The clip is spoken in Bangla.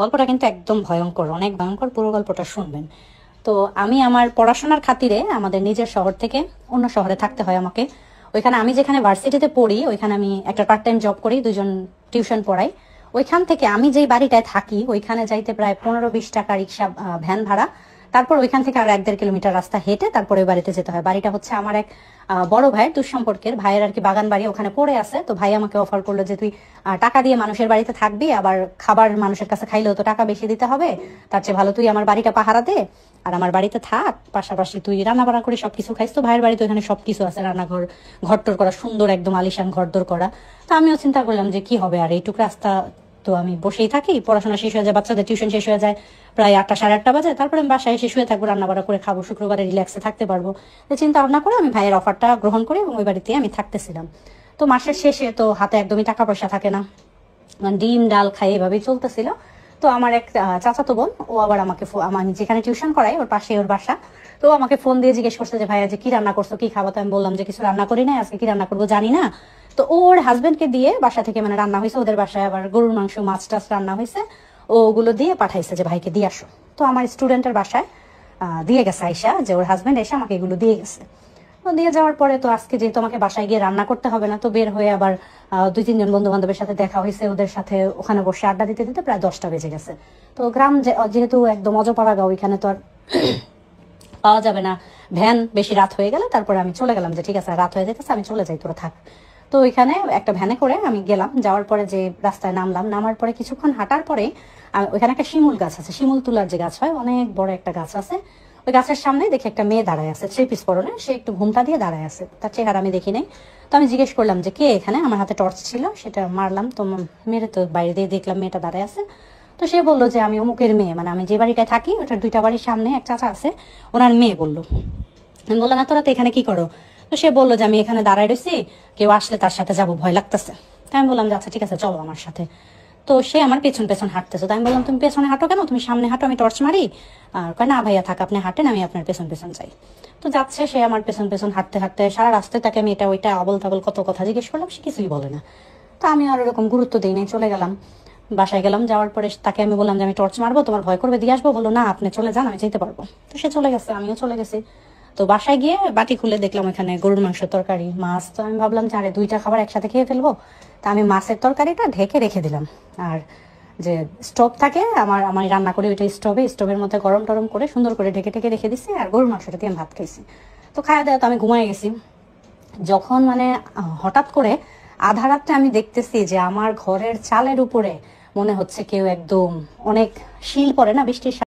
গল্পটা কিন্তু একদম ভয়ঙ্কর, অনেক ভয়ঙ্কর, পুরো গল্পটা শুনবেন। তো আমি আমার পড়াশোনার খাতিরে আমাদের নিজের শহর থেকে অন্য শহরে থাকতে হয় আমাকে। ওইখানে আমি যেখানে ভার্সিটিতে পড়ি ওইখানে আমি একটা পার্ট টাইম জব করি, 2জন টিউশন পড়াই। ওইখান থেকে আমি যেই বাড়িটায় থাকি ওইখানে যাইতে প্রায় 15-20 টাকা রিক্সা ভ্যান ভাড়া, তারপর ওইখান থেকে আর 1-1.5 কিলোমিটার রাস্তা হেঁটে তারপরে ওই বাড়িতে যেতে হয়। বাড়িটা হচ্ছে আমার এক বড় ভাইয়ের দুঃসম্পর্কের ভাইয়ের আর কি বাগান বাড়ি ওখানে পড়ে আছে। তো ভাই আমাকে অফার করলো যে তুই টাকা দিয়ে মানুষের বাড়িতে থাকবি, আবার খাবার মানুষের কাছে খাইলেও তো টাকা বেশি দিতে হবে, তার চেয়ে ভালো তুই আমার বাড়িটা পাহারা দে আর আমার বাড়িতে থাক, পাশাপাশি তুই রান্না বান্না করে সবকিছু খাইস। তো ভাইয়ের বাড়িতে ওখানে সবকিছু আছে, রান্নাঘর, ঘরটর করা, সুন্দর একদম আলিশান ঘরদোর করা। তো আমিও চিন্তা করলাম যে কি হবে আর এইটুকু রাস্তা, তো আমি বসেই থাকি, পড়াশোনা শেষ হয়ে যায়, বাচ্চাদের টিউশন শেষ হয়ে যায় প্রায় 8টা 8:30 বাজে, তারপরে আমি বাসায় এসে শুয়ে থাকবো, রান্না বান্না করে খাবো, শুক্রবারে রিল্যাক্সে থাকতে পারবো। তো চিন্তা ভাবনা করে আমি ভাইয়ের অফারটা গ্রহণ করি এবং ওই বাড়িতে আমি থাকতেছিলাম। তো মাসের শেষে তো হাতে একদমই টাকা পয়সা থাকে না, ডিম ডাল খাই এভাবেই চলতেছিল। তো আমার এক চাচাতো বোন, ও আবার আমাকে আমি যেখানে টিউশন করাই ওর পাশে ওর বাসা, তো আমাকে ফোন দিয়ে জিজ্ঞেস করছে যে ভাইয়া যে কি রান্না করছো, কি খাবো। তো আমি বললাম যে কিছু রান্না করি নাই, আজকে কি রান্না করবো জানি না। তো ওর হাজবেন্ডকে দিয়ে বাসা থেকে মানে রান্না হয়েছে, ওদের বাসায় আবার গরুর মাংস মাছ টাছ রান্না হয়েছে, ওগুলো দিয়ে পাঠাইছে যে ভাইকে দিয়ে আসো। তো আমার স্টুডেন্টের বাসায় দিয়ে গেছে আইসা, যে ওর হাজবেন্ড এসে আমাকে এগুলো দিয়ে গেছে। তো দিয়ে যাওয়ার পরে তো আজকে যেহেতু আমাকে বাসায় গিয়ে রান্না করতে হবে না, তো বের হয়ে আবার 2-3 জন বন্ধু বান্ধবের সাথে দেখা হয়েছে, ওদের সাথে ওখানে বসে আড্ডা দিতে দিতে প্রায় 10টা বেজে গেছে। তো গ্রাম যেহেতু একদম অজপাড়া গাঁও, ওইখানে তো আর পাওয়া যাবে না ভ্যান, বেশি রাত হয়ে গেলে। তারপরে আমি চলে গেলাম যে ঠিক আছে রাত হয়ে যেতেছে, আমি চলে যাই, তোরা থাক। তো ওইখানে একটা ভ্যানে করে আমি গেলাম, যাওয়ার পরে যে রাস্তায় নামলাম, নামার পরে কিছুক্ষণ হাঁটার পরে ওইখানে একটা শিমুল গাছ আছে, শিমুল তুলার যে গাছ হয়, অনেক বড় একটা গাছ আছে। ওই গাছের সামনে দেখি একটা মেয়ে দাঁড়ায় আছে, 3 পিস পরনে, সে একটু ঘুমটা দিয়ে দাঁড়ায় আছে, তার চেহারা আমি দেখি নাই। তো আমি জিজ্ঞেস করলাম যে কে এখানে, আমার হাতে টর্চ ছিল, সেটা মারলাম, তো মেরে তো বাইরে দিয়ে দেখলাম মেয়েটা দাঁড়ায় আছে। তো সে বললো যে আমি অমুকের মেয়ে, মানে আমি যে বাড়িটায় থাকি ওটার 2টা বাড়ির সামনে এক চাচা আছে, ওনার মেয়ে বললো। আমি বললাম না তোরা তো এখানে কি করো। তো সে বললো যে আমি এখানে দাঁড়ায় রয়েছি, কেউ আসলে তার সাথে যাবো, ভয় লাগতেছে। তাই আমি বললাম যে আচ্ছা ঠিক আছে চলো আমার সাথে। তো সে আমার পেছন পেছন হাঁটতেছে, তো আমি বললাম তুমি পেছনে হাঁটো কেন, তুমি সামনে হাঁটো, আমি টর্চ মারি। আর কয় না ভাইয়া থাক, আপনি হাঁটেন, আমি আপনার পেছন পেছন যাই। তো যাচ্ছে সে আমার পেছন পেছন হাঁটতে হাঁটতে, সারা রাস্তায় তাকে আমি এটা ওইটা আবল তাবল কত কথা জিজ্ঞেস করলাম, সে কিছুই বলে না। তো আমি আর ওরকম গুরুত্ব দিই নাই, চলে গেলাম বাসায়। গেলাম, যাওয়ার পরে তাকে আমি বললাম যে আমি টর্চ মারবো, তোমার ভয় করবে, দিয়ে আসবো। বললো না আপনি চলে যান, আমি যেতে পারবো। তো সে চলে গেছে, আমিও চলে গেছি। তো বাসায় গিয়ে বাটি খুলে দেখলাম এখানে গরুর মাংস, তরকারি, মাছ। তো আমি ভাবলাম যে আরে 2টা খাবার একসাথে খেয়ে ফেলবো। তা আমি মাছের তরকারিটা ঢেকে রেখে দিলাম, আর যে স্টোভ থাকে আমার আমি রান্না করি ওইটা স্টোভের মধ্যে গরম টরম করে সুন্দর করে ঢেকে ঢেকে রেখে দিচ্ছি, আর গরুর মাংসটা দিয়ে আমি ভাত খাইছি। তো খাওয়া দাওয়া তো আমি ঘুমাই গেছি। যখন মানে হঠাৎ করে আধা রাত্রে আমি দেখতেছি যে আমার ঘরের চালের উপরে মনে হচ্ছে কেউ একদম, অনেক শিল পড়ে না বৃষ্টির